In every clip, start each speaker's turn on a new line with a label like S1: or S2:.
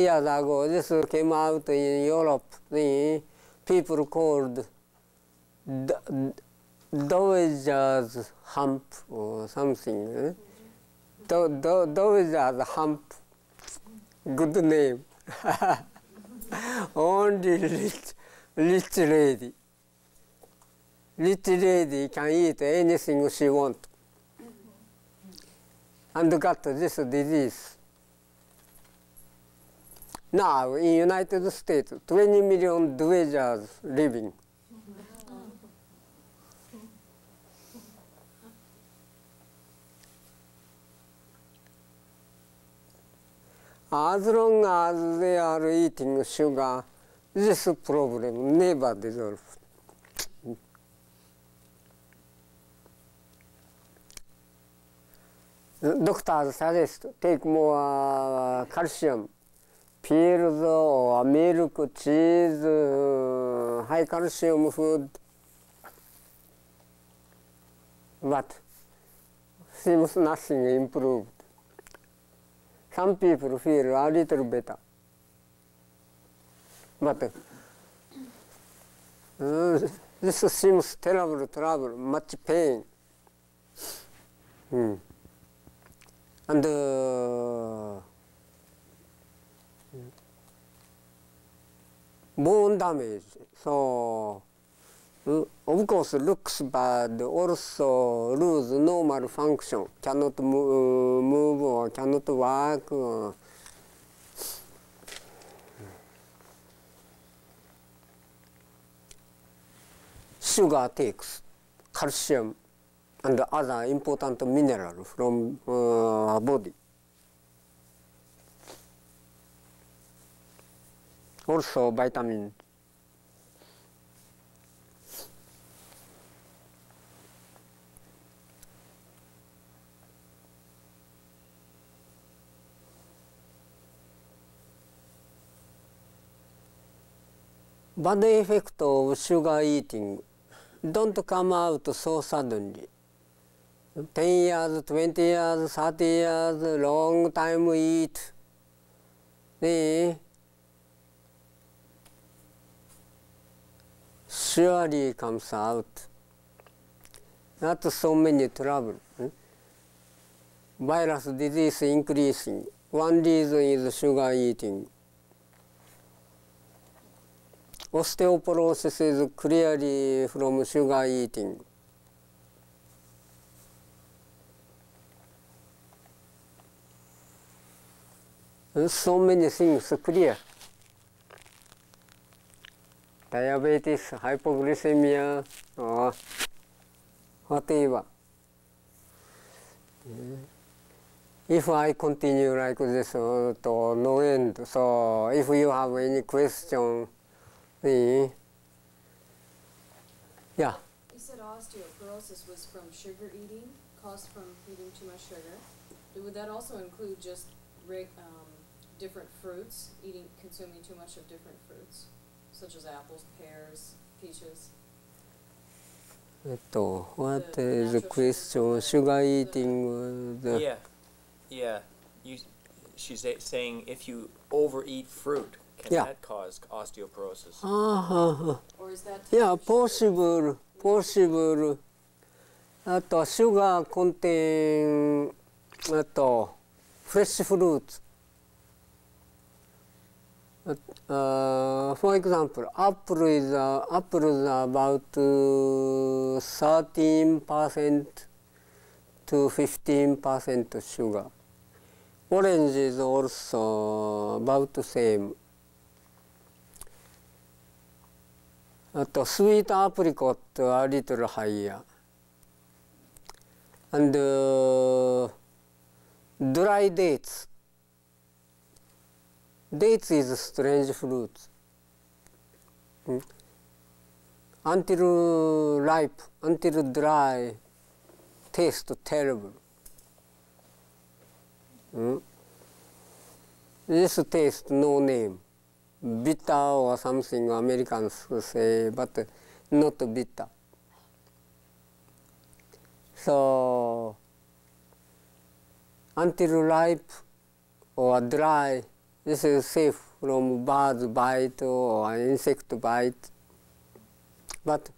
S1: years ago, this came out in Europe. The people called Dowager's hump or something. Dowager's hump, good name. Only rich lady. Rich lady can eat anything she wants and got this disease. Now, in United States, 20 million Dowagers living. As long as they are eating sugar, this problem never dissolves. Doctors suggest take more calcium, pills or milk, cheese, high calcium food. But seems nothing improved. Some people feel a little better. But this seems terrible trouble, much pain. And bone damage. So, of course, looks bad, also lose normal function, cannot move or cannot work. Sugar takes calcium and other important minerals from our body. Also vitamin. Bad effect of sugar eating don't come out so suddenly. 10 years, 20 years, 30 years, long time we eat. Surely comes out. Not so many trouble. Virus disease increasing. One reason is sugar eating. Osteoporosis is clearly from sugar eating. So many things clear. Diabetes, hypoglycemia, or whatever. If I continue like this to no end, so if you have any question, yeah.
S2: You said osteoporosis was from sugar eating, caused from eating too much sugar. Would that also include just different fruits, consuming too much of different fruits, such as apples, pears, peaches?
S1: What is the question? Sugar eating?
S3: She's saying if you overeat fruit, can that cause osteoporosis?
S2: Or is that
S1: possible. Sugar contain fresh fruits. For example, apples are about 13% to 15% sugar. Orange is also about the same. Sweet apricot are a little higher. And dry dates. Dates is strange fruit. Until ripe, until dry, taste terrible. This taste no name. Bitter or something Americans say, but not bitter. So until ripe or dry, This is safe from birds bite or insect bite. But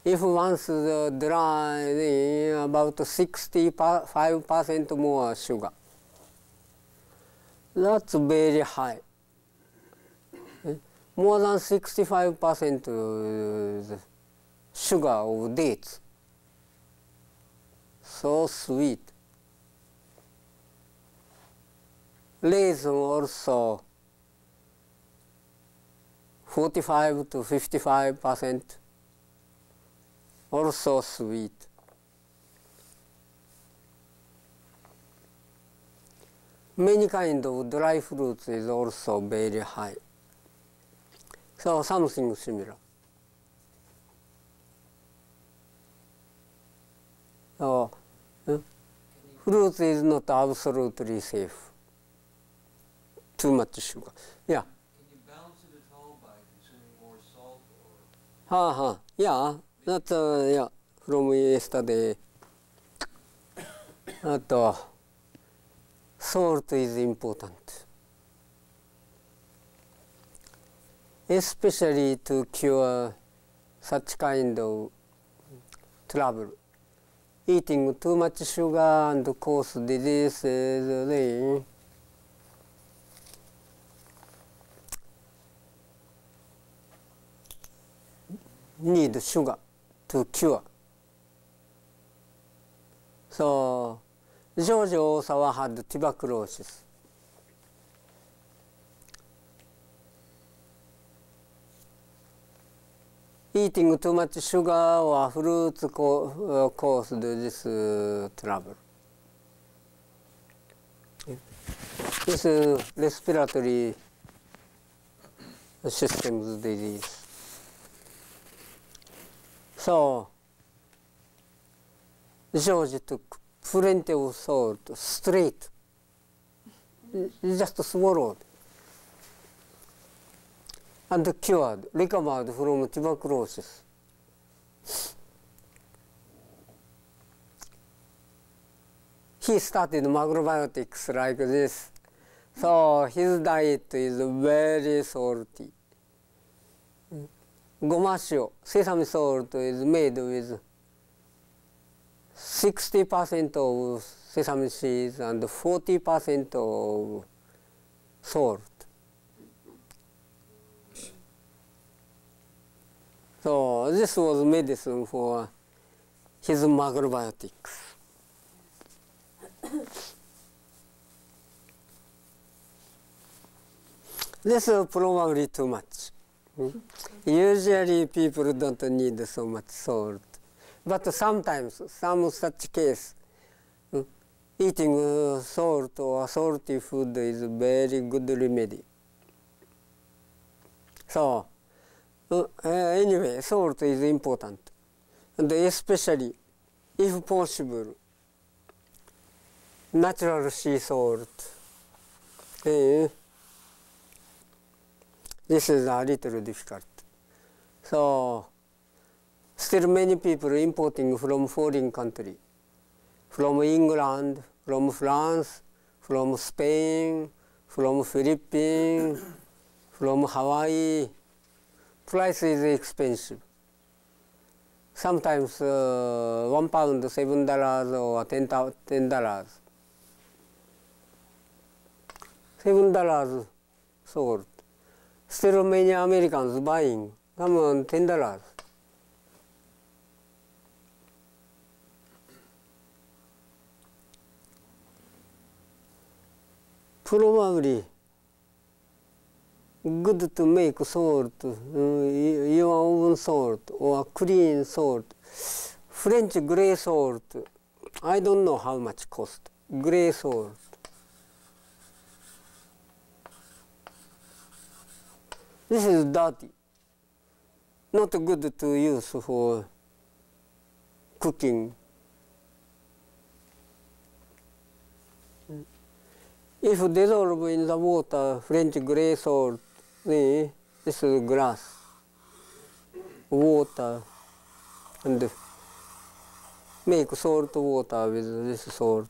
S1: if once dry, then about 65% more sugar. That's very high. More than 65% sugar of dates. So sweet. Raisin also 45 to 55%. Also sweet. Many kind of dry fruits is also very high. So something similar. So fruit is not absolutely safe. Too much sugar. Yeah.
S4: Can you balance it at all by consuming more salt or?
S1: Yeah. That's yeah. From yesterday. Salt is important, especially to cure such kind of trouble. Eating too much sugar and cause diseases, then need sugar to cure. So George Osawa had tuberculosis. Eating too much sugar or fruits caused this trouble. This is respiratory systems disease. So George took plenty of salt straight. He just swallowed. And cured, recovered from tuberculosis. He started macrobiotics like this. So his diet is very salty. Gomasio, sesame salt, is made with 60% of sesame seeds and 40% of salt. So this was medicine for his macrobiotics. This is probably too much. Usually people don't need so much salt. But sometimes, some such case, eating salt or salty food is a very good remedy. So, anyway, salt is important. And especially, if possible, natural sea salt. This is a little difficult. So, still many people importing from foreign country, from England, from France, from Spain, from Philippines, from Hawaii. Price is expensive. Sometimes 1 pound $7 or $10. $7 salt. Still many Americans buying. Come on, $10. Probably good to make salt, your own salt or clean salt. French grey salt, I don't know how much cost. Grey salt. This is dirty. Not good to use for cooking. If dissolve in the water French grey salt, this is glass, water, and make salt water with this salt.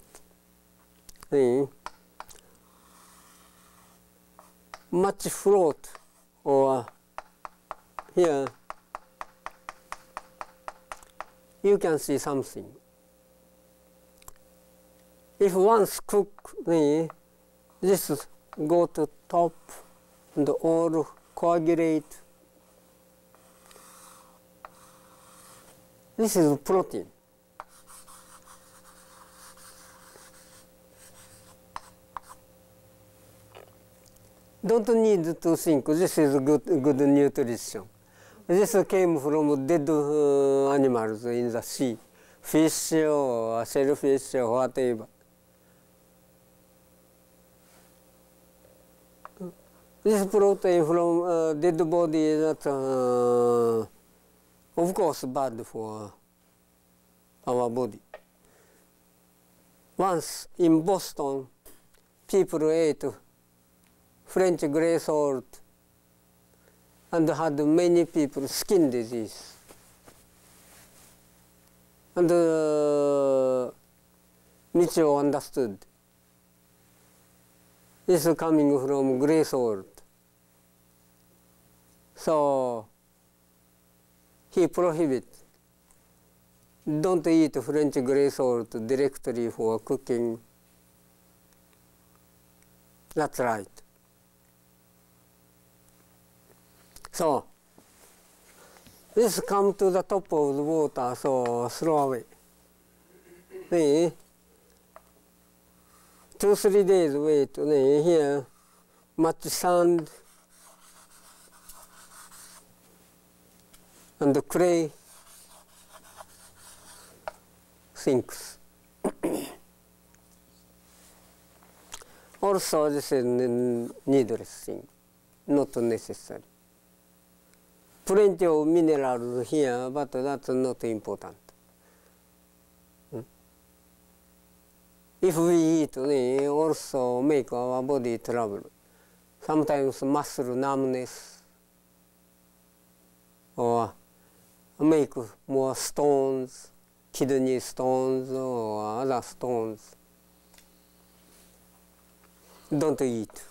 S1: much float, or here you can see something. If once cook, this go to top and all coagulate. This is protein. Don't need to think this is good nutrition. This came from dead animals in the sea, fish or shellfish or whatever. This protein from dead body is not, of course, bad for our body. Once in Boston, people ate French grey salt and had many people skin disease. And Michio understood. This is coming from grey salt. So he prohibited, don't eat French grey salt directly for cooking. That's right. So this come to the top of the water, so throw away. 2-3 days wait, here much sand and the clay sinks. Also, this is needless thing, not necessary. Plenty of minerals here, but that's not important. If we eat, also make our body trouble. Sometimes muscle numbness, or make more stones, kidney stones or other stones. Don't eat.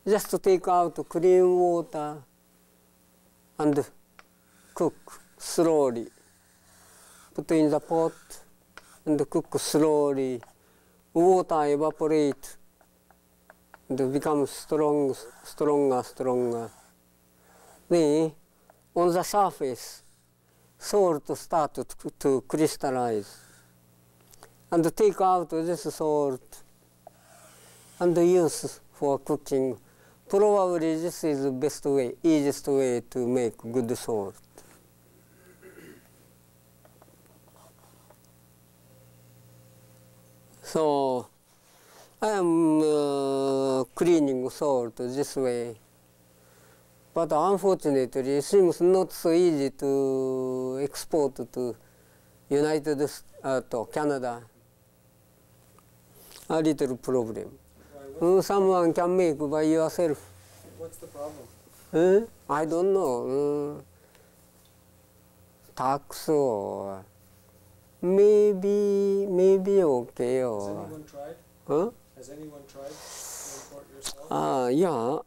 S1: Just take out clean water and cook slowly. Put in the pot and cook slowly. Water evaporate and become stronger. Then, on the surface, salt start to crystallize. And take out this salt and use for cooking. Probably this is the best way, easiest way to make good salt. So I am cleaning salt this way. But unfortunately, it seems not so easy to export to United States, to Canada. A little problem. Someone can make by yourself.
S5: What's the problem?
S1: I don't know. Tax or maybe okay or.
S5: Has anyone tried?
S1: Huh?
S5: Has anyone tried to import yourself?
S1: Yeah.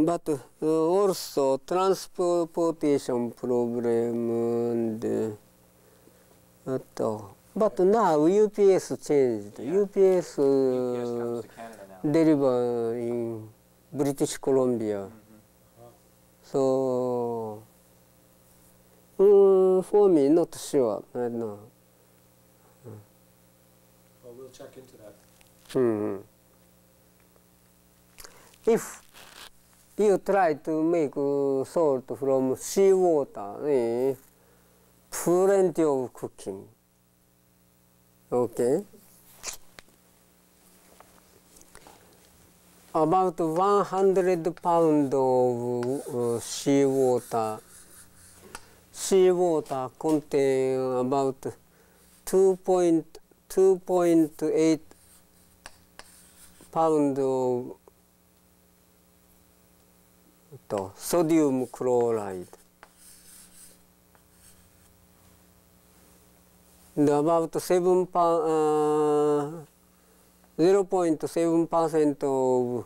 S1: But also transportation problem and but now UPS changed.
S3: Yeah.
S1: UPS
S3: UPS comes to Canada now.
S1: deliver in British Columbia. So for me, not sure right now.
S5: Well, we'll check into that.
S1: If you try to make salt from seawater, plenty of cooking. Okay. About 100 pounds of seawater. Seawater contain about 2.8 pounds of sodium chloride. And about 0.7% of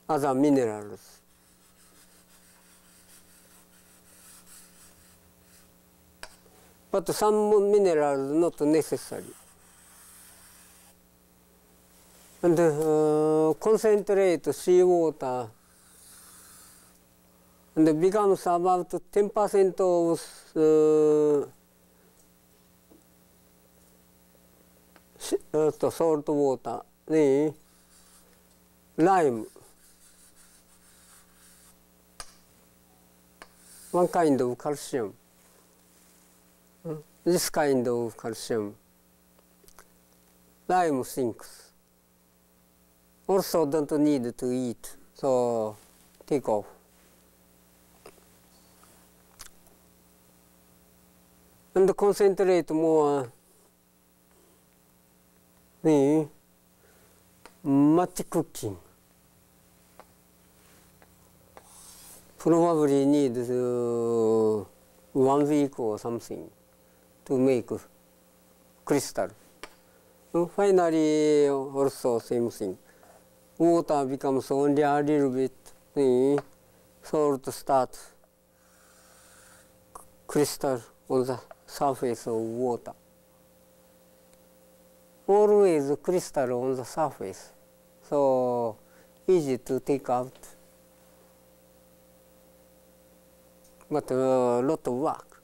S1: other minerals. But some minerals not necessary. And concentrate seawater and becomes about 10% of salt water, lime, one kind of calcium, this kind of calcium, lime sinks. Also don't need to eat, so take off. And concentrate more much cooking. Probably need 1 week or something to make crystal. Finally, also same thing. Water becomes only a little bit, salt starts crystal on the surface of water. Always crystal on the surface, so easy to take out, but a lot of work.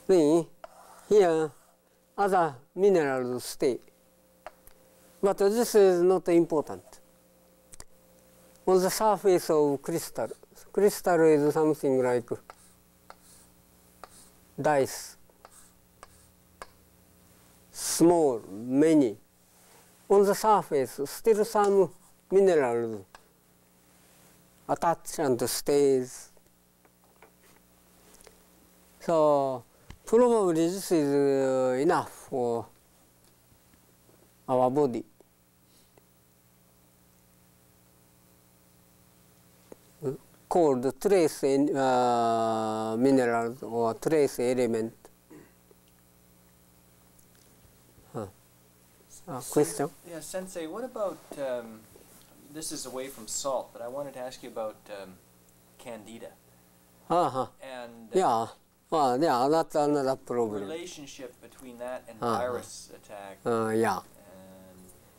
S1: Then here other minerals stay, but this is not important. On the surface of crystal, crystal is something like dice, small, many. On the surface, still some minerals attach and stays. So probably this is enough for our body. Called trace minerals or trace element. Question?
S3: Yeah, Sensei, what about, this is away from salt, but I wanted to ask you about candida. And
S1: yeah, yeah, that's another problem.
S3: Relationship between that and virus attack.
S1: Yeah.
S3: And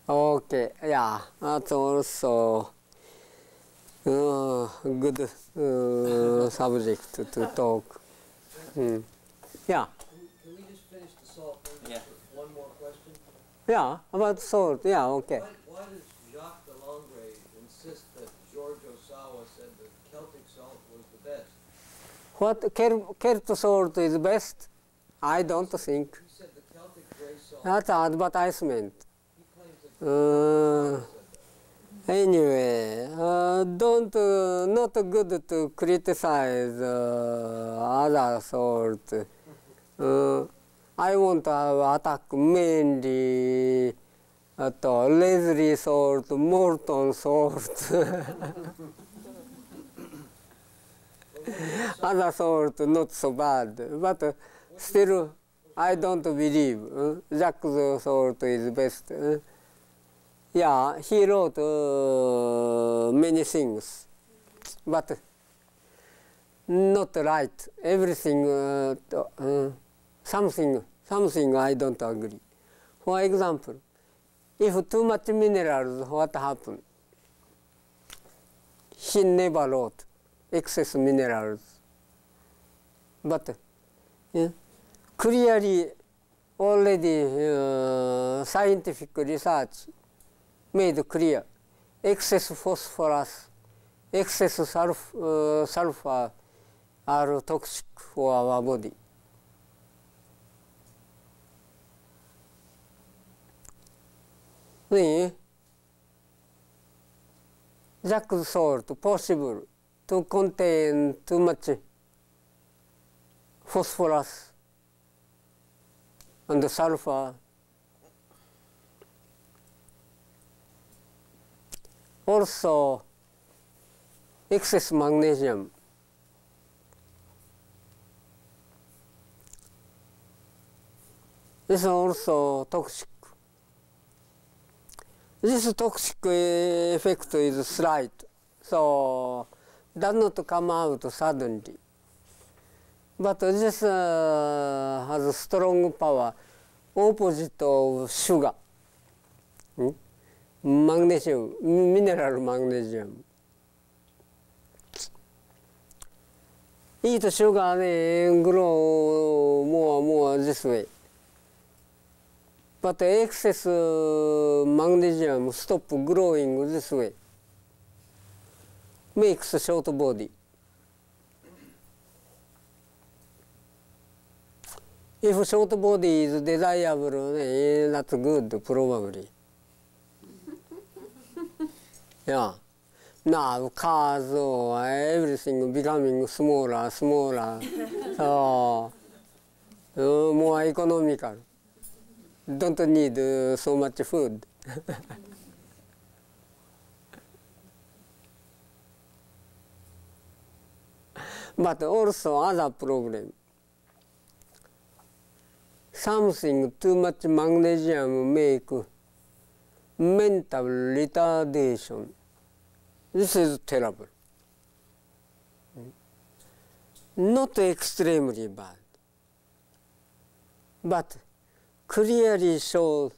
S1: Okay, yeah, that's also good subject to talk. Yeah.
S4: Can we just finish the salt thing
S3: Yeah.
S4: with one more question?
S1: Yeah, about salt, yeah, okay.
S4: Why does Jacques Delandre insist that George Osawa said that Celtic salt was the best?
S1: What Celt salt is best? I don't think.
S4: He said the Celtic gray salt.
S1: That's advertisement.
S4: He claims that Osawa said that.
S1: Anyway, don't not good to criticize other salt. I want to attack mainly at Leslie salt, molten salt. Other salt not so bad, but still I don't believe Jacques salt is best. Yeah, he wrote many things, but not right. Everything, something I don't agree. For example, if too much minerals, what happens? He never wrote excess minerals. But clearly, already scientific research made clear excess phosphorus, excess sulfur are toxic for our body. Then, Jacques salt possible to contain too much phosphorus and sulfur. Also, excess magnesium. This is also toxic. This toxic effect is slight, so does not come out suddenly. But this has strong power, opposite of sugar, magnesium, mineral magnesium. Eat sugar and grow more and more this way. But excess magnesium stop growing this way. Makes a short body. If short body is desirable, that's good, probably. Yeah. Now cars or everything becoming smaller, smaller, so more economical. Don't need so much food. But also other problem. Something too much magnesium make mental retardation. This is terrible. Not extremely bad, but clearly shows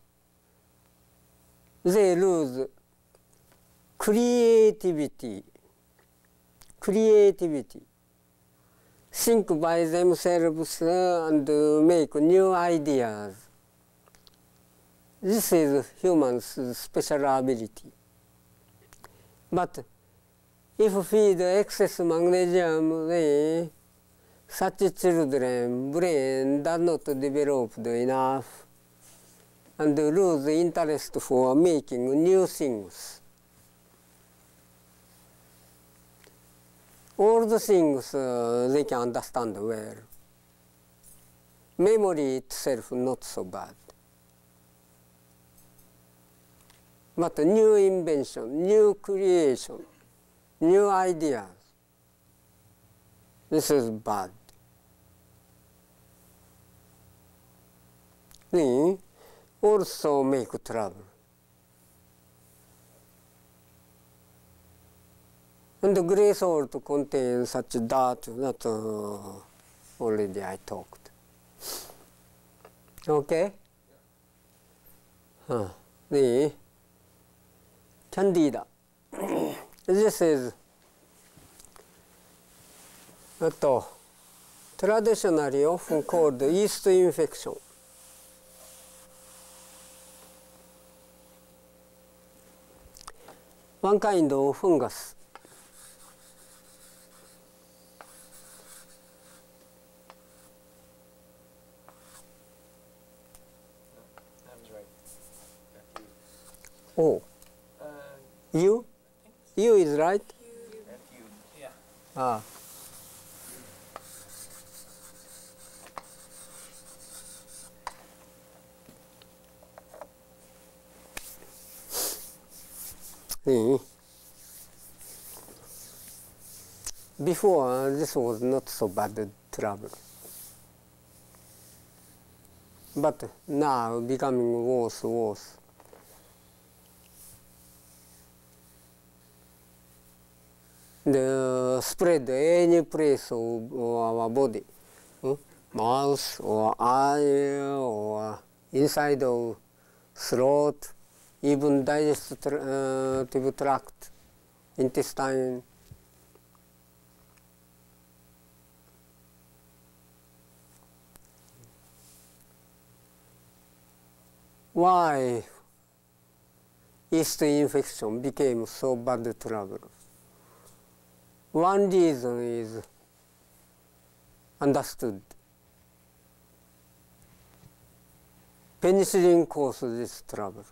S1: they lose creativity. Think by themselves and make new ideas. This is humans' special ability. But if feed excess magnesium, then such children brain does not develop enough and lose interest for making new things. All the things they can understand well. Memory itself not so bad. But new invention, new creation, new ideas, this is bad. Then also make trouble. And the gray salt contains such dirt that already I talked. Okay? The Candida. This is traditionally often called yeast infection. One kind of fungus. Oh, you? You is right?
S3: Yeah.
S1: Ah. Before, this was not so bad trouble. But now becoming worse. The spread any place of our body, mouth or eye or inside of throat, even digestive tract, intestine. Why yeast infection became so bad trouble? One reason is understood. Penicillin causes this trouble.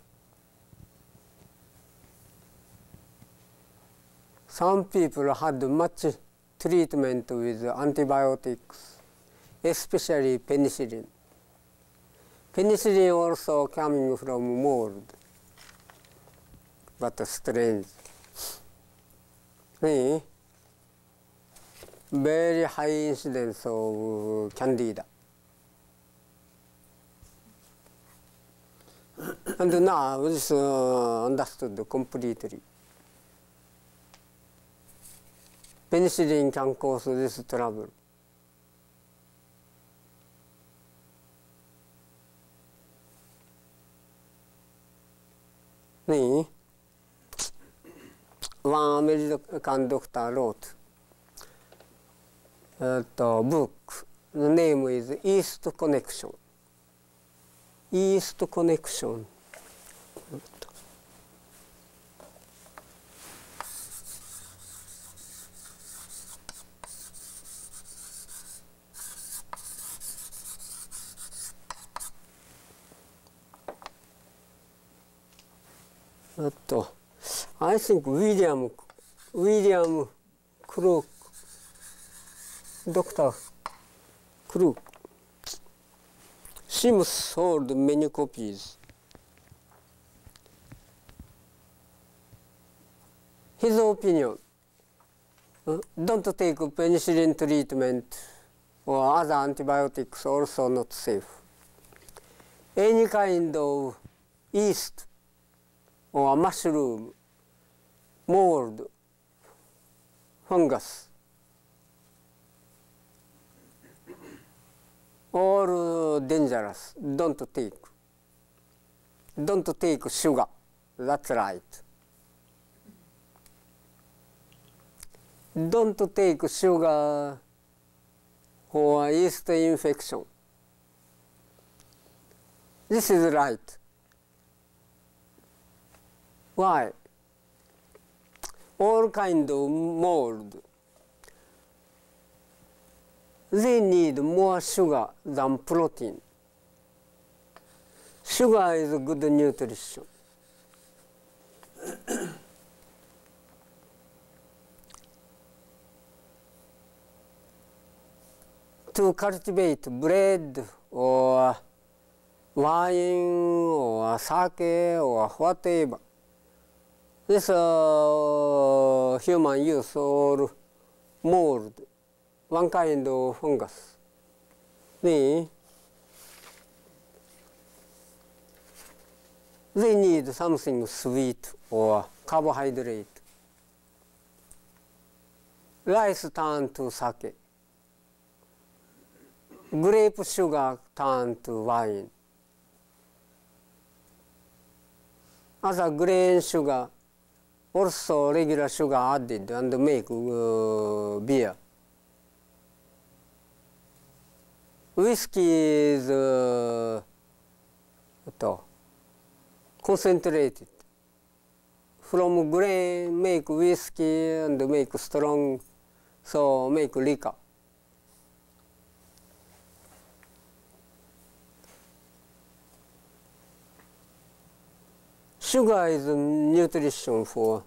S1: Some people had much treatment with antibiotics, especially penicillin. Penicillin also coming from mold, but strange. Very high incidence of Candida. And now it's understood completely. Penicillin can cause this trouble. One American doctor wrote a book. The name is East Connection. East Connection. I think William Crook, Dr. Crook, Sims sold many copies. His opinion, don't take penicillin treatment or other antibiotics, also not safe. Any kind of yeast or mushroom, mold, fungus, all dangerous. Don't take. Don't take sugar. That's right. Don't take sugar for yeast infection. This is right. Why? All kind of mold, they need more sugar than protein. Sugar is good nutrition. To cultivate bread or wine or sake or whatever, this human use or mold, one kind of fungus. They need something sweet or carbohydrate. Rice turn to sake. Grape sugar turn to wine. Other grain sugar, also regular sugar added and make beer. Whiskey is concentrated. From grain make whiskey and make strong, so make liquor. Sugar is nutrition for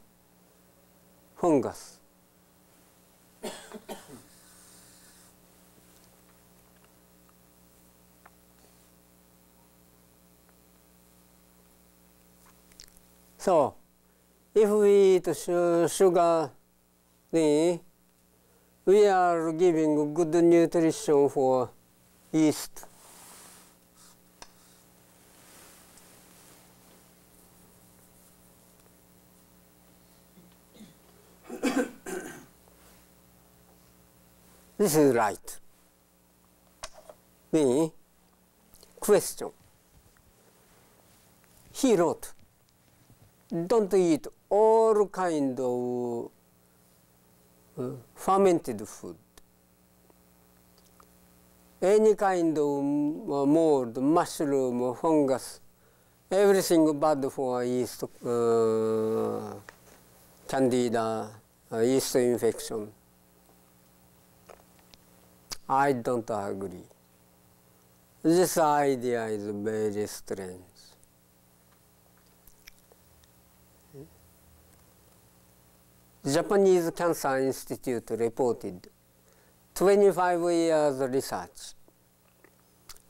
S1: fungus. So, if we eat sugar, then we are giving good nutrition for yeast. This is right. The question. He wrote, don't eat all kind of fermented food. Any kind of mold, mushroom, fungus, everything bad for yeast, candida, yeast infection. I don't agree. This idea is very strange. Japanese Cancer Institute reported 25 years research,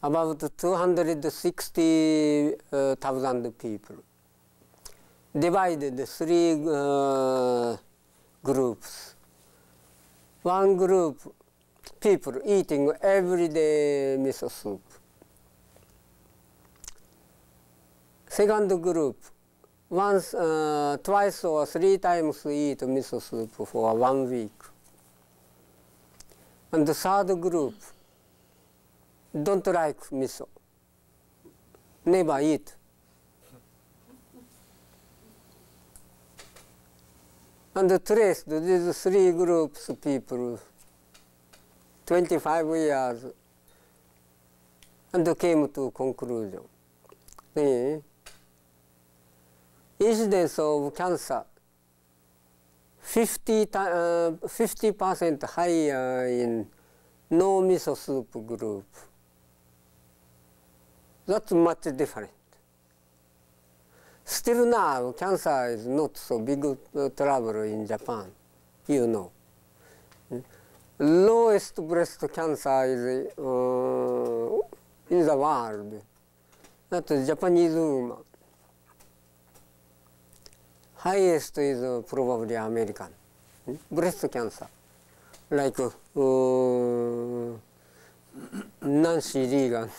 S1: about 260,000 people, divided 3 groups. One group, people eating everyday miso soup. Second group, once, twice or 3 times eat miso soup for 1 week. And the third group don't like miso, never eat. And traced these 3 groups of people, 25 years, and came to conclusion. The incidence of cancer 50% higher in no miso soup group. That's much different. Still now, cancer is not so big trouble in Japan, you know. Lowest breast cancer is in the world. That's Japanese woman. Highest is probably American. Breast cancer, like Nancy Reagan.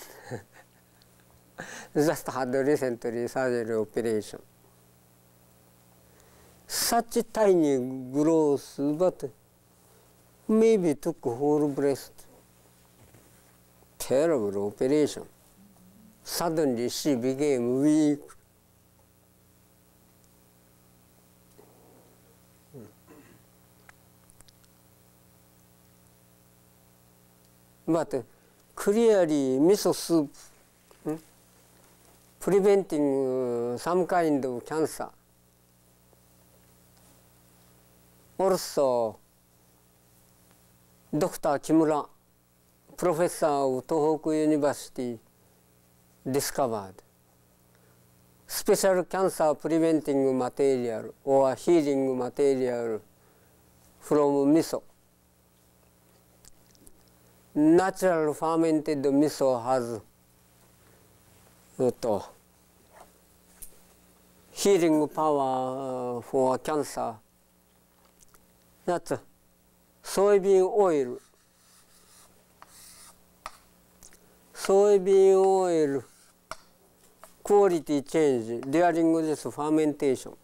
S1: Just had recently surgery operation. Such a tiny growth, but maybe took whole breast. Terrible operation. Suddenly she became weak. But clearly miso soup preventing some kind of cancer. Also, Dr. Kimura, professor of Tohoku University, discovered special cancer preventing material or healing material from miso. Natural fermented miso has healing power for cancer. That's soybean oil. Soybean oil quality change during this fermentation.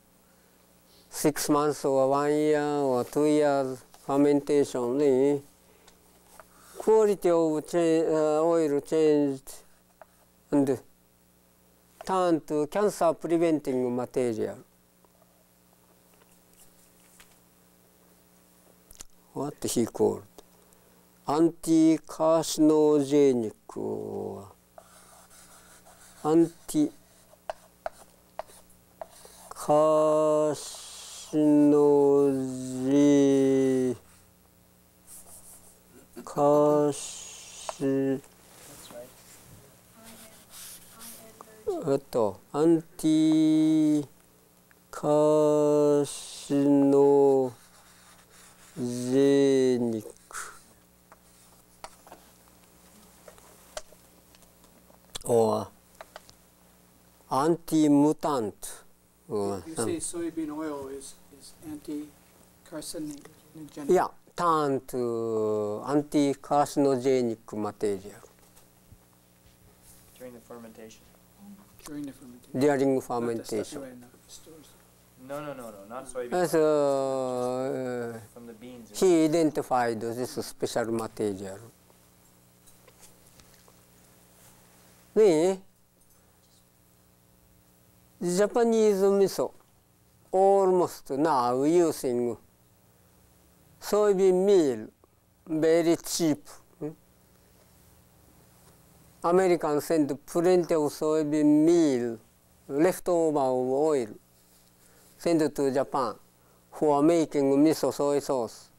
S1: 6 months or 1 year or 2 years fermentation, the quality of oil changed and turned to cancer preventing material. What he called anti-carcinogenic or anti-carcinogenic. Anti-carcinogenic or anti-mutant.
S6: You say soybean oil is anti-carcinogenic?
S1: Yeah, turned to anti-carcinogenic material.
S3: During the fermentation.
S6: During the fermentation.
S1: During fermentation.
S3: No, not soybean. From the beans.
S1: He identified this special material. The Japanese miso almost now using soybean meal, very cheap. Americans send plenty of soybean meal, leftover of oil, send to Japan for making miso soy sauce.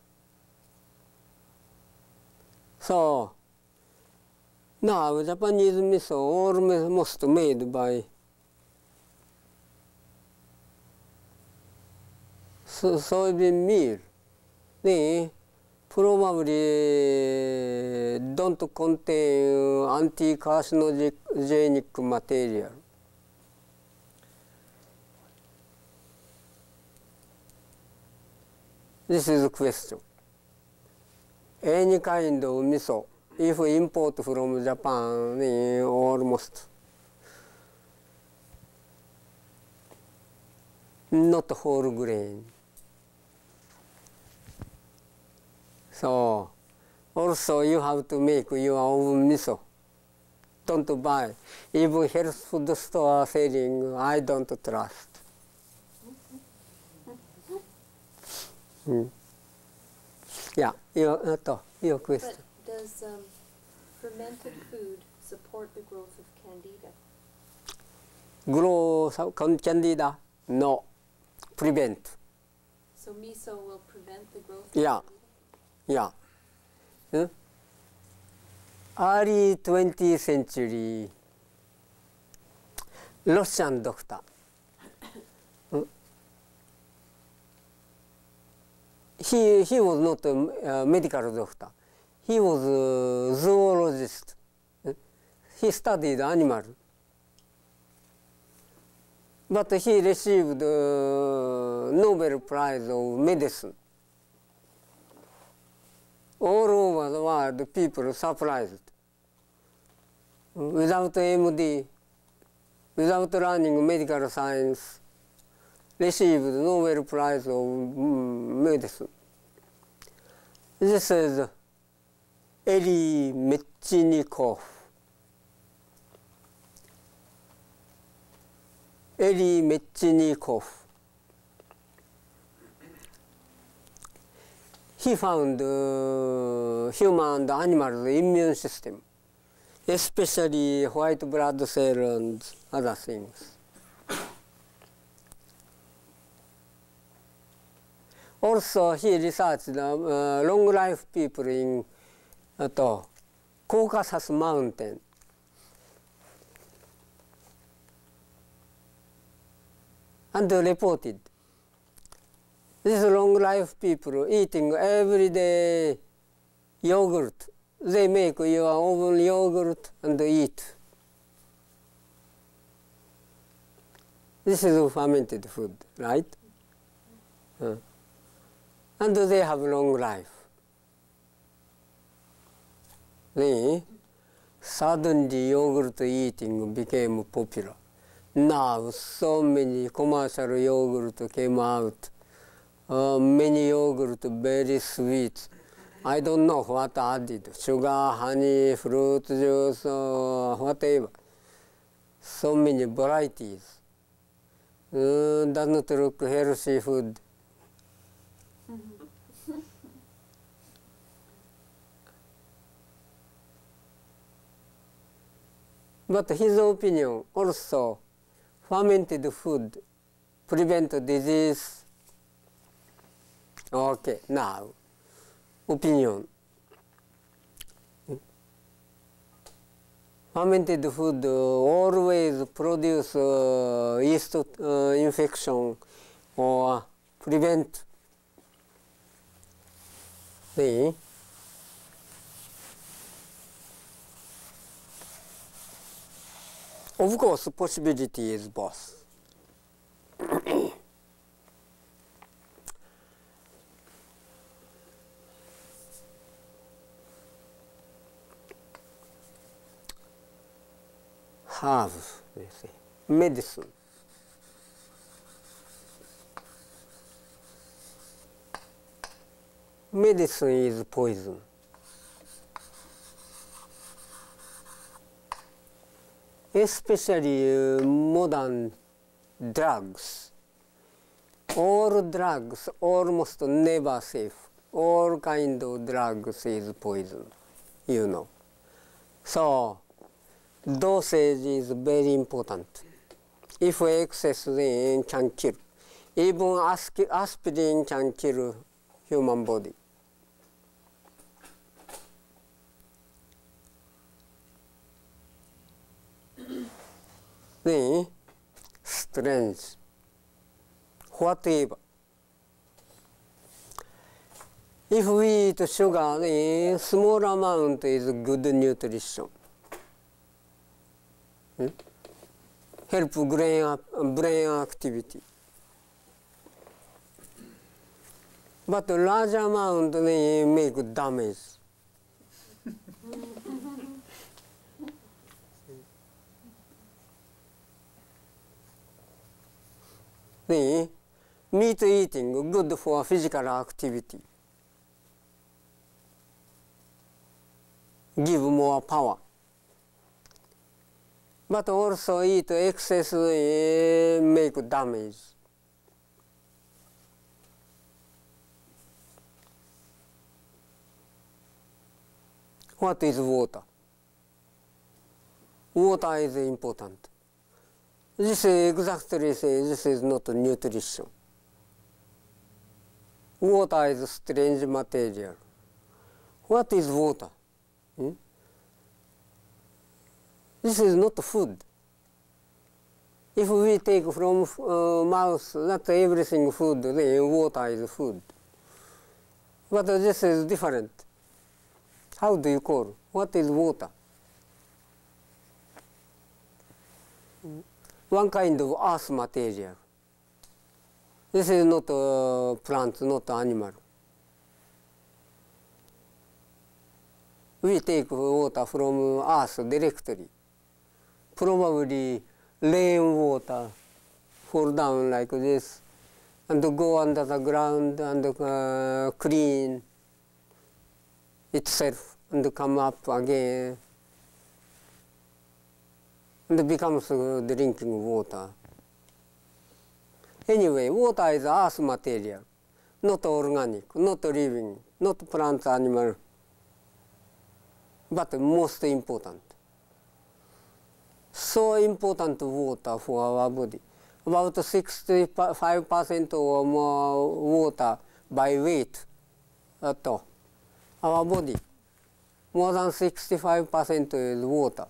S1: So now Japanese miso almost made by soybean meal. They probably don't contain anti-carcinogenic material. This is a question. Any kind of miso, if import from Japan, almost not whole grain. So also you have to make your own miso. Don't buy. Even health food store selling, I don't trust. Yeah, your question.
S7: But does fermented food support the growth of candida?
S1: Grow candida? No. Prevent.
S7: So miso will prevent the growth of
S1: Yeah.
S7: candida?
S1: Yeah. Early 20th century, Russian doctor. He was not a medical doctor. He was a zoologist. He studied animal. But he received Nobel Prize of Medicine. All over the world, people surprised. Without MD, without learning medical science, received Nobel Prize of Medicine. This is Eli Metchnikoff. Eli Metchnikoff. He found human and animal immune system, especially white blood cell and other things. Also, he researched long life people in Caucasus Mountain. And reported these long life people eating every day yogurt. They make your own yogurt and eat. This is fermented food, right? And they have long life. Then, suddenly yogurt eating became popular. Now, so many commercial yogurt came out. Many yogurt very sweet. I don't know what added. Sugar, honey, fruit juice, whatever. So many varieties. Doesn't look healthy food. But his opinion also, fermented food prevent disease. Okay, now, opinion. Fermented food always produce yeast infection or prevent the of course, possibility is both. Herbs, they say, medicine. Medicine is poison. Especially modern drugs. All drugs almost never safe. All kind of drugs is poison, you know. So dosage is very important. If excess, then can kill. Even aspirin can kill human body. Then, strange, whatever. If we eat sugar, then small amount is good nutrition. Help brain activity. But large amount they make damage. Then Meat eating good for physical activity. Give more power. But also eat excess make damage. What is water? Water is important. This exactly says this is not nutrition. Water is strange material. What is water? This is not food. If we take from mouth, that's everything food, then water is food. But this is different. How do you call? What is water? One kind of earth material. This is not a plant, not animal. We take water from earth directly. Probably rainwater fall down like this and go under the ground and clean itself and come up again and becomes drinking water. Anyway, water is earth material, not organic, not living, not plant, animal, but most important. So important water for our body. About 65% or more water by weight at all. Our body, more than 65% is water.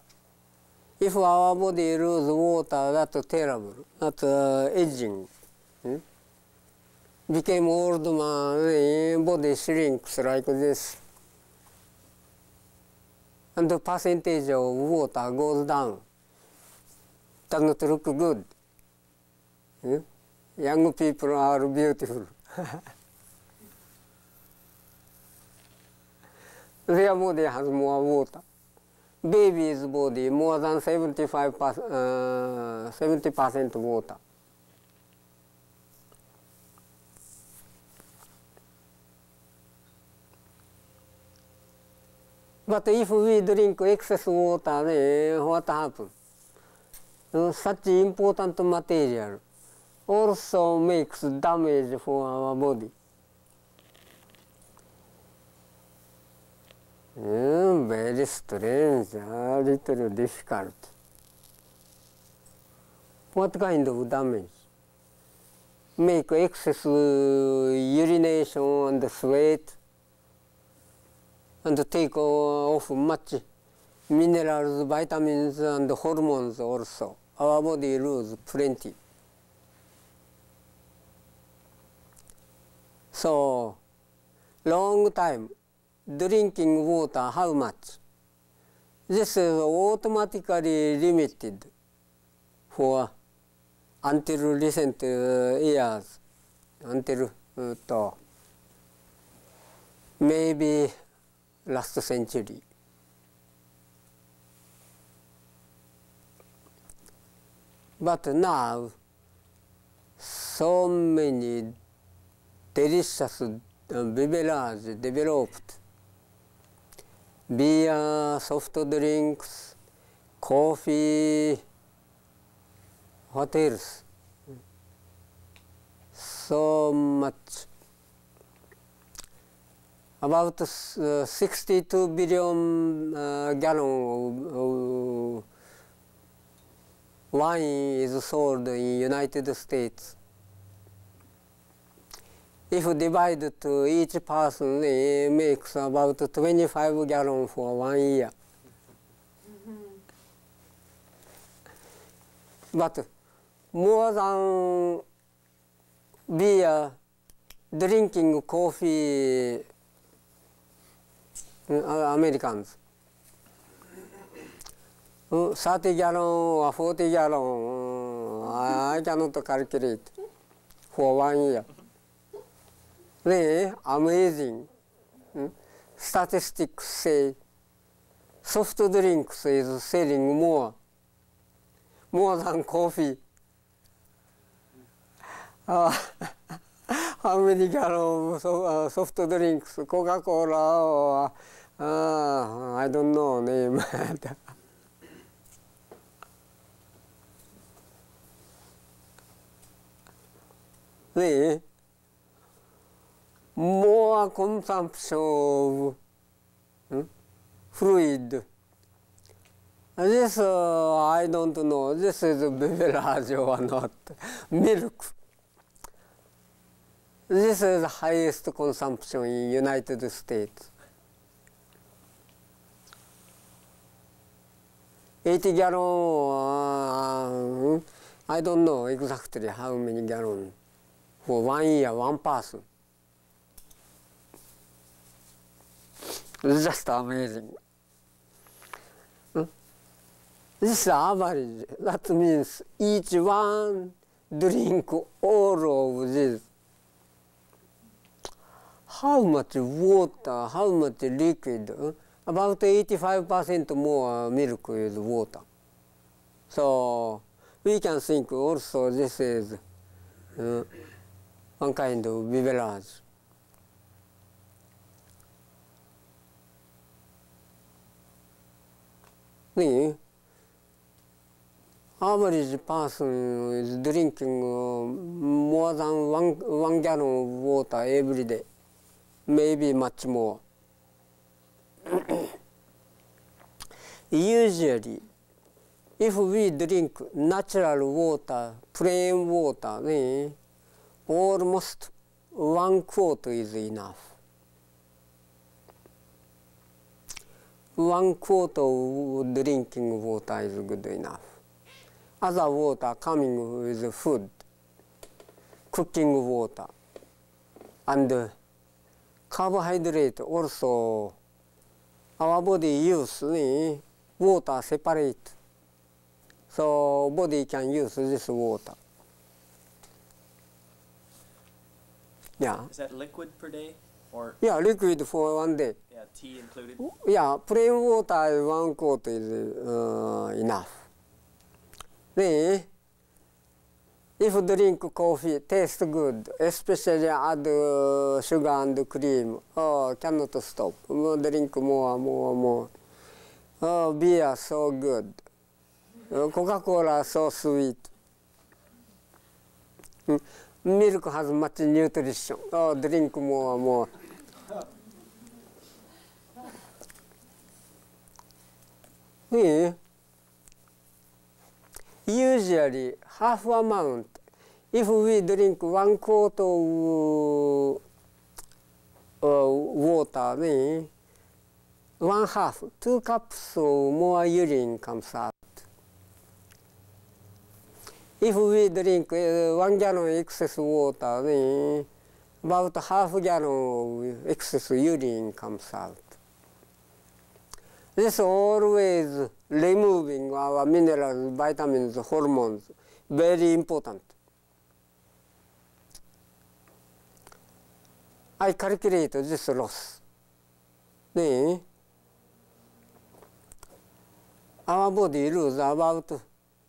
S1: If our body loses water, that's terrible. That's aging. Became old man, body shrinks like this. And the percentage of water goes down. Does not look good. Young people are beautiful. Their body has more water. Baby's body more than 70% water. But if we drink excess water, then what happens? Such important material also makes damage for our body. Very strange, a little difficult. What kind of damage? Make excess urination and sweat and take off much minerals, vitamins and hormones also. Our body loses plenty. So, long time drinking water, how much? This is automatically limited for until recent years, until maybe last century. But now, so many delicious beverages developed. Beer, soft drinks, coffee, what else? So much. About 62 billion gallons of wine is sold in United States. If divided to each person, it makes about 25 gallons for 1 year. But more than beer, drinking coffee, Americans. 30 gallons or 40 gallons, I cannot calculate for 1 year. Then, amazing. Statistics say soft drinks is selling more than coffee. how many gallons of soft drinks, Coca-Cola or I don't know name. The more consumption of fluid. This I don't know. This is beverage or not. Milk. This is the highest consumption in United States. 80 gallon. I don't know exactly how many gallons for 1 year, one person. It's just amazing. This is average. That means each one drink all of this. How much water, how much liquid? About 85% more milk is water. So we can think also this is one kind of beverage. The average person is drinking more than one gallon of water every day, maybe much more. Usually, if we drink natural water, plain water, then almost 1 quart is enough. 1 quart of drinking water is good enough. Other water coming with food, cooking water, and carbohydrate also. Our body use water separate, so body can use this water. Yeah.
S3: Is that liquid per day, or?
S1: Yeah, liquid for 1 day.
S3: Yeah, tea included.
S1: Yeah, plain water 1 quart is enough. Then, if drink coffee tastes good, especially add sugar and cream, cannot stop. Drink more. Beer so good. Coca-Cola so sweet. Milk has much nutrition. Drink more. Usually half amount. If we drink 1 quart of water, then 1/2, 2 cups or more urine comes out. If we drink 1 gallon excess water, then about 1/2 gallon of excess urine comes out. This always removing our minerals, vitamins, hormones, very important. I calculate this loss. Then our body loses about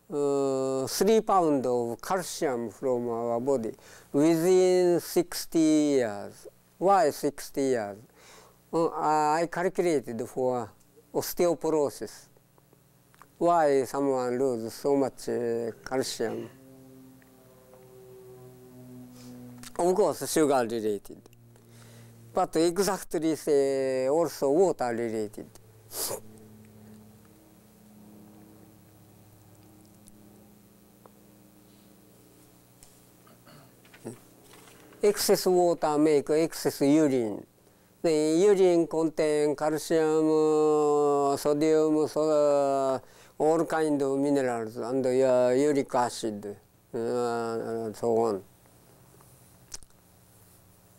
S1: 3 pounds of calcium from our body within 60 years. Why 60 years? I calculated for osteoporosis. Why someone loses so much calcium? Of course, sugar related, but exactly say also water related. Excess water make excess urine. The urine contain calcium, sodium, all kind of minerals, and uric acid, and so on.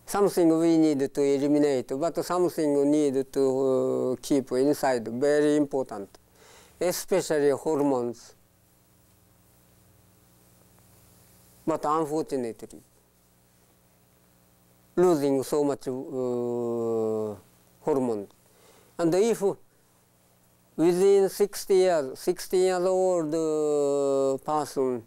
S1: Something we need to eliminate, but something we need to keep inside, very important, especially hormones. But unfortunately, losing so much hormone. And if within 60 years old person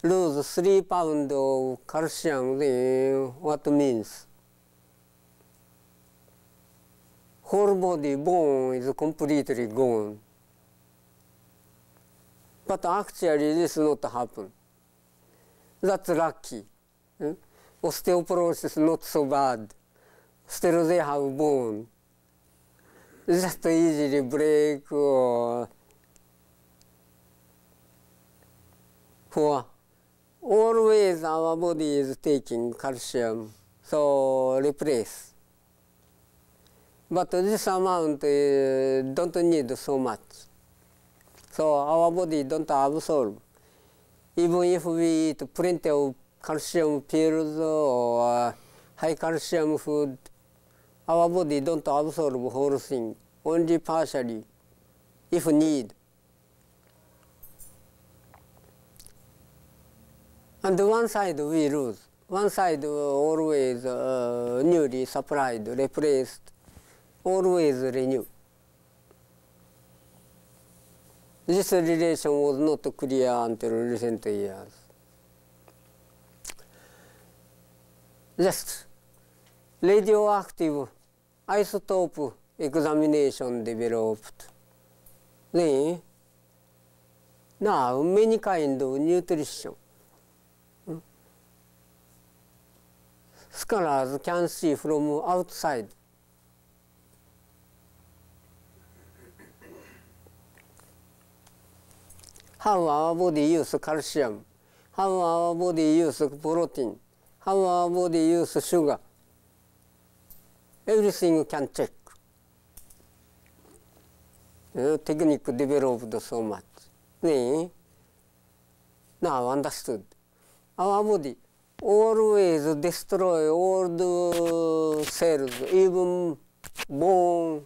S1: lose 3 pounds of calcium, then what means? Whole body bone is completely gone. But actually this not happen. That's lucky. Osteoporosis not so bad. Still they have bone. Just easily break or for always our body is taking calcium, so replace. But this amount don't need so much. So our body don't absorb. Even if we eat plenty of calcium pills or high calcium food, our body don't absorb whole thing, only partially, if need. And one side we lose. One side always newly supplied, replaced, always renew. This relation was not clear until recent years. Just radioactive isotope examination developed. Then, now many kind of nutrition. Scholars can see from outside. How our body uses calcium, how our body uses protein, how our body uses sugar. Everything can check. Technique developed so much. Then, now understood. Our body always destroy all the cells, even bone.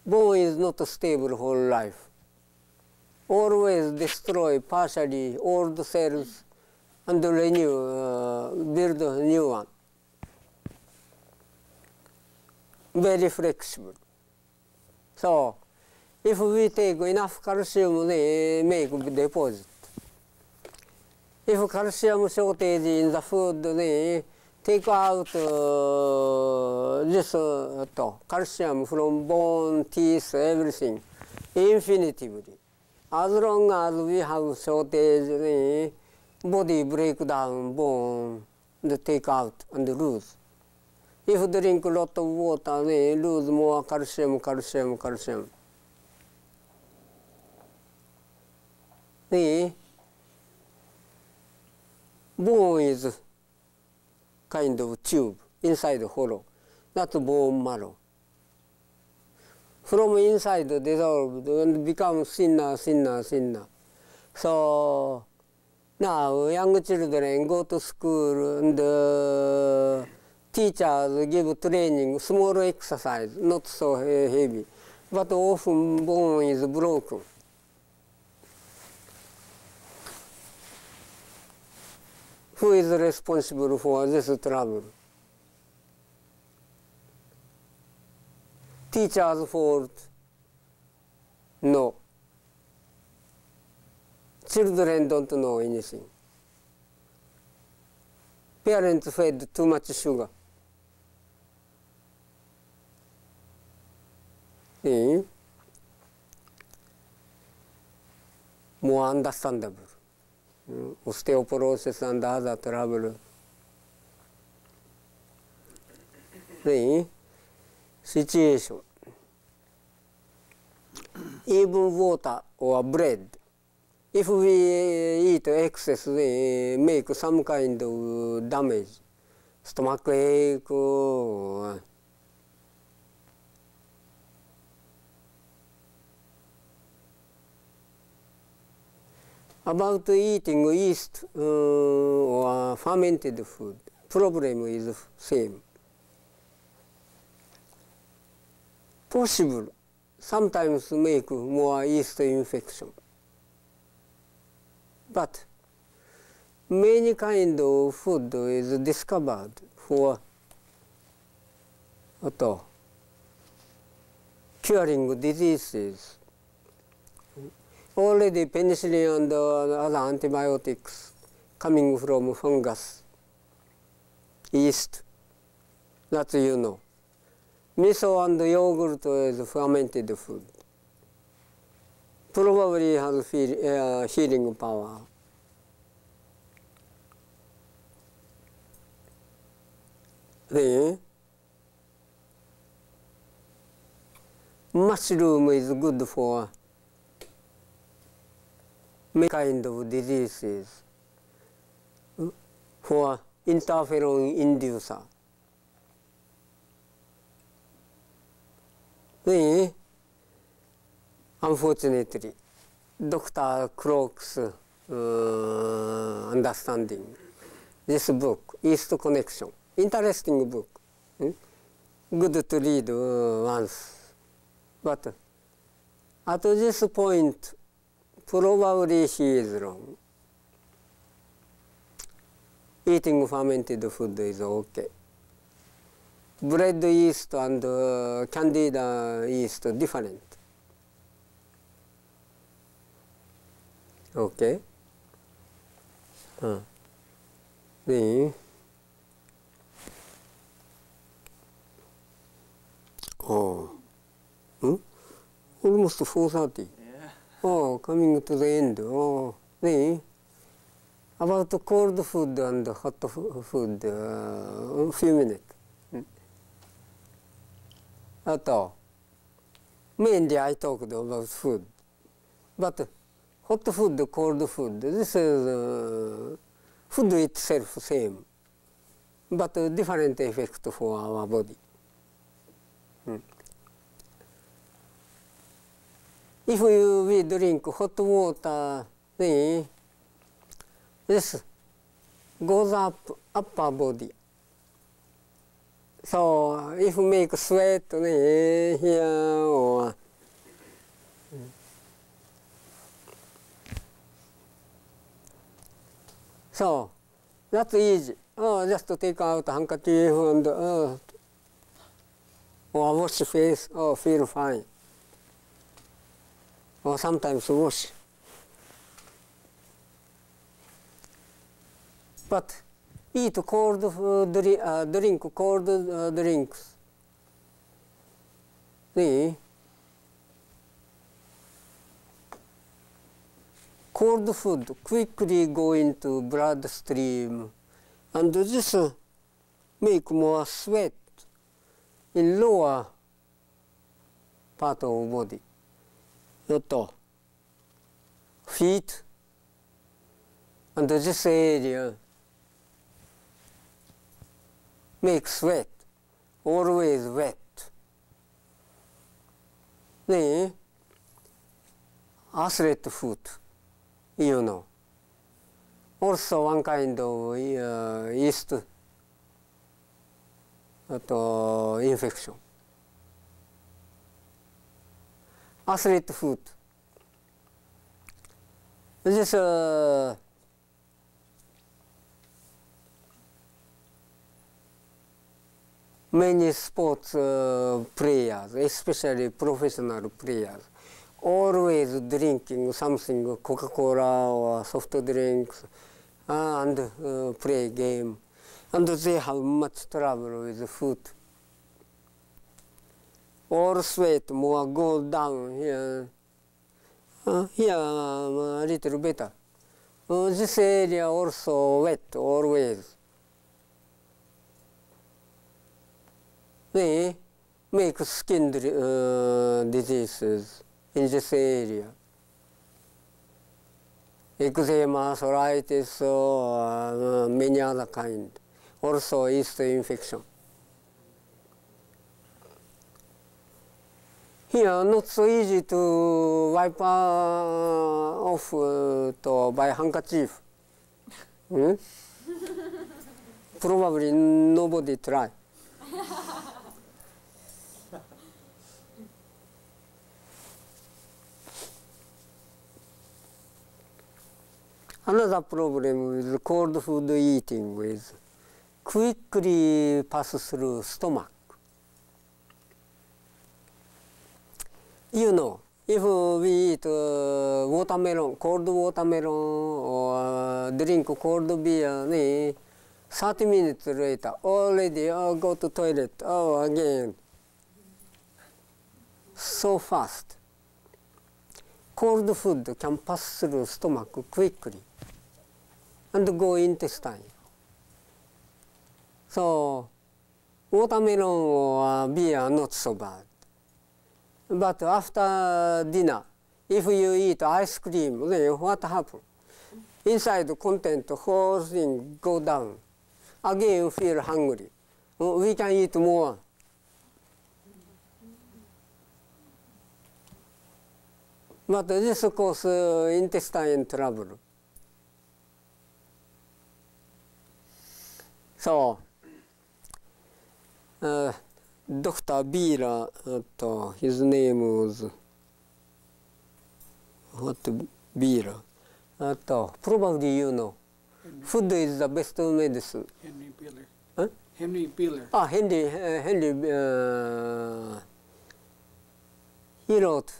S1: Bone is not stable whole life. Always destroy partially all the cells and renew, build a new one. Very flexible. So, if we take enough calcium, they make deposit. If calcium shortage in the food, they take out this calcium from bone, teeth, everything, infinitively. As long as we have shortage, body break down bone, and take out and lose. If drink a lot of water, they lose more calcium. The bone is kind of tube inside hollow. That's bone marrow. From inside dissolved and become thinner. So now young children go to school and teachers give training, small exercise, not so heavy, but often bone is broken. Who is responsible for this trouble? Teacher's fault? No. Children don't know anything. Parents fed too much sugar. More understandable. Osteoporosis and other trouble. Situation. Even water or bread. If we eat excess, they make some kind of damage. Stomach ache. About eating yeast or fermented food, problem is same. Possible, sometimes make more yeast infection. But many kind of food is discovered for curing diseases. already penicillin and other antibiotics coming from fungus, yeast, that you know. Miso and yogurt is fermented food. Probably has healing power. Then, mushroom is good for many kind of diseases, for interferon inducer. Then, unfortunately, Dr. Crook's understanding, this book, East Connection, interesting book, good to read once. But at this point, probably he is wrong. Eating fermented food is okay. Bread yeast and candida yeast different. Okay. Then, almost 4:30.
S3: Yeah.
S1: Oh, coming to the end. Oh, then, about cold food and hot food, a few minutes. Mainly I talked about food. But hot food, cold food, this is food itself same, but different effect for our body. If we drink hot water, then this goes up upper body. So if we make sweat here or so that's easy. Oh, just to take out handkerchief and or wash face. Oh, feel fine. Or sometimes wash. But eat cold drink cold drinks. See, cold food quickly go into bloodstream, and this make more sweat in lower part of body. Feet and this area make sweat, always wet. Then athlete foot, you know. Also one kind of yeast infection. Athlete foot. This many sports players, especially professional players, always drinking something, Coca-Cola or soft drinks, and play game. And they have much trouble with food. All sweat more go down here. Here a little better. This area also wet always. They make skin diseases in this area. Eczema, psoriasis, or many other kind. Also yeast infection. Here, not so easy to wipe off by handkerchief. Probably nobody try. Another problem with cold food eating is quickly pass through stomach. You know, if we eat watermelon, cold watermelon, or drink cold beer, 30 minutes later, already go to toilet, again. So fast. Cold food can pass through stomach quickly and go intestine. So watermelon or beer are not so bad. But after dinner, if you eat ice cream, then what happens? Inside the content, the whole thing go down. Again, you feel hungry. We can eat more. But this causes intestine trouble. So, Dr. Bieler, his name was Bieler. Probably you know. Food is the best medicine.
S6: Henry Bieler.
S1: Huh?
S6: Henry Bieler.
S1: Henry, he wrote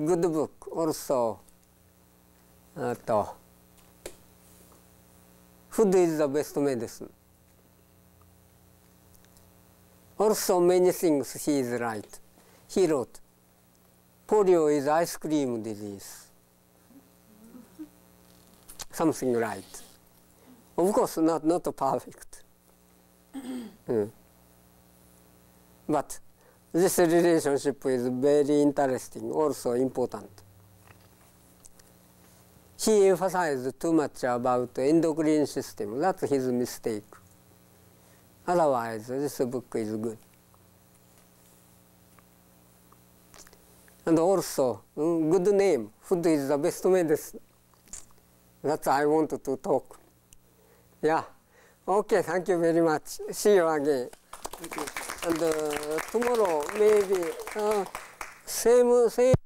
S1: good book also. Food is the best medicine. Also many things he is right. He wrote, polio is ice cream disease. Something right. Of course not perfect. But this relationship is very interesting, also important. He emphasized too much about the endocrine system. That's his mistake. Otherwise, this book is good. And also, good name. Food is the best medicine. That's I wanted to talk. Yeah. Okay, thank you very much. See you again.
S6: Thank you.
S1: And tomorrow, maybe same